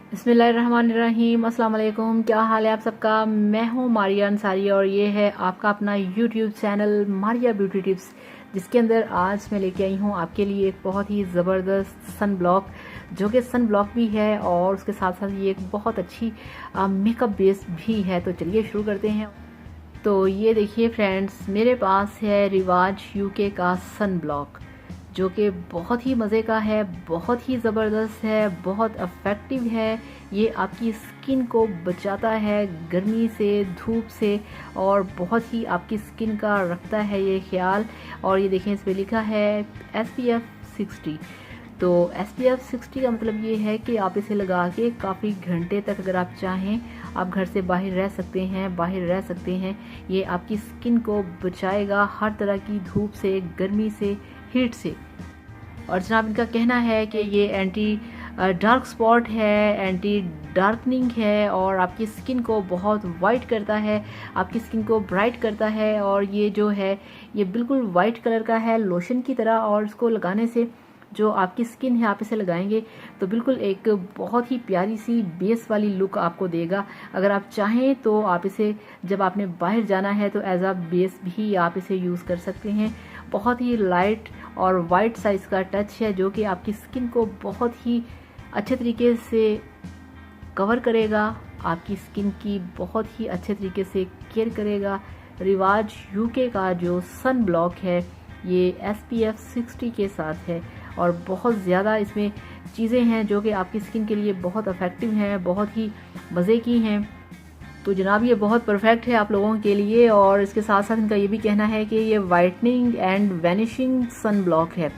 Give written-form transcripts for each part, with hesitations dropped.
बिस्मिल्लाहिर्रहमानिर्रहीम। अस्सलाम वालेकुम। क्या हाल है आप सबका। मैं हूँ मारिया अंसारी और ये है आपका अपना YouTube channel Maria beauty tips, जिसके अंदर आज मैं लेके आई हूँ आपके लिए एक बहुत ही ज़बरदस्त सन ब्लॉक, जो कि सन ब्लॉक भी है और उसके साथ साथ ये एक बहुत अच्छी मेकअप बेस भी है। तो चलिए शुरू करते हैं। तो ये देखिए फ्रेंड्स, मेरे पास है रिवाज यूके का सन ब्लॉक, जो कि बहुत ही मज़े का है, बहुत ही ज़बरदस्त है, बहुत इफ़ेक्टिव है। ये आपकी स्किन को बचाता है गर्मी से, धूप से, और बहुत ही आपकी स्किन का रखता है ये ख्याल। और ये देखें, इस पर लिखा है SPF 60। तो SPF 60 का मतलब ये है कि आप इसे लगा के काफ़ी घंटे तक अगर आप चाहें आप घर से बाहर रह सकते हैं। ये आपकी स्किन को बचाएगा हर तरह की धूप से, गर्मी से, हीट से। और जनाब, इनका कहना है कि ये एंटी डार्क स्पॉट है, एंटी डार्कनिंग है, और आपकी स्किन को बहुत वाइट करता है, आपकी स्किन को ब्राइट करता है। और ये जो है ये बिल्कुल वाइट कलर का है, लोशन की तरह। और इसको लगाने से जो आपकी स्किन है, आप इसे लगाएंगे तो बिल्कुल एक बहुत ही प्यारी सी बेस वाली लुक आपको देगा। अगर आप चाहें तो आप इसे जब आपने बाहर जाना है तो एज अ बेस भी आप इसे यूज़ कर सकते हैं। बहुत ही लाइट और वाइट साइज़ का टच है, जो कि आपकी स्किन को बहुत ही अच्छे तरीके से कवर करेगा, आपकी स्किन की बहुत ही अच्छे तरीके से केयर करेगा। रिवाज यूके का जो सन ब्लॉक है ये SPF 60 के साथ है, और बहुत ज़्यादा इसमें चीज़ें हैं जो कि आपकी स्किन के लिए बहुत इफ़ेक्टिव हैं, बहुत ही मज़े की हैं। तो जनाब, ये बहुत परफेक्ट है आप लोगों के लिए। और इसके साथ साथ इनका ये भी कहना है कि ये whitening and vanishing sun block है,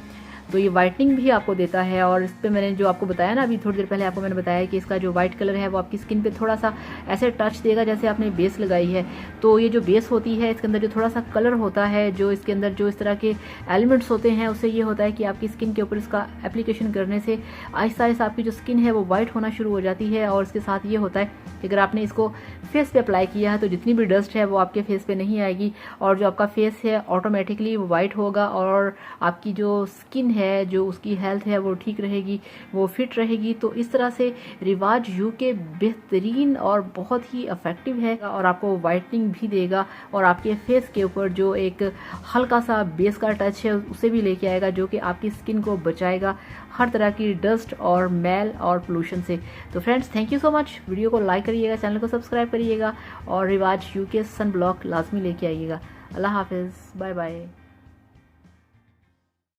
तो ये वाइटनिंग भी आपको देता है। और इस पर मैंने जो आपको बताया ना, अभी थोड़ी देर पहले आपको मैंने बताया कि इसका जो वाइट कलर है वो आपकी स्किन पे थोड़ा सा ऐसे टच देगा जैसे आपने बेस लगाई है। तो ये जो बेस होती है, इसके अंदर जो थोड़ा सा कलर होता है, जो इसके अंदर जो इस तरह के एलिमेंट्स होते हैं, उससे ये होता है कि आपकी स्किन के ऊपर इसका एप्लीकेशन करने से आहिस्ता आहिस्ता आपकी जो स्किन है वो वाइट होना शुरू हो जाती है। और इसके साथ ये होता है कि अगर आपने इसको फेस पे अप्लाई किया है तो जितनी भी डस्ट है वो आपके फेस पे नहीं आएगी, और जो आपका फेस है ऑटोमेटिकली वो वाइट होगा, और आपकी जो स्किन है, जो उसकी हेल्थ है वो ठीक रहेगी, वो फिट रहेगी। तो इस तरह से रिवाज यूके बेहतरीन और बहुत ही इफेक्टिव है, और आपको वाइटनिंग भी देगा, और आपके फेस के ऊपर जो एक हल्का सा बेस का टच है उसे भी लेके आएगा, जो कि आपकी स्किन को बचाएगा हर तरह की डस्ट और मैल और पोल्यूशन से। तो friends, thank you so much. Video को लाइक करिएगा, चैनल को सब्सक्राइब करिएगा, और रिवाज यूके सन ब्लॉक लाजमी लेके आइएगा। अल्लाह हाफिज़, बाय बाय।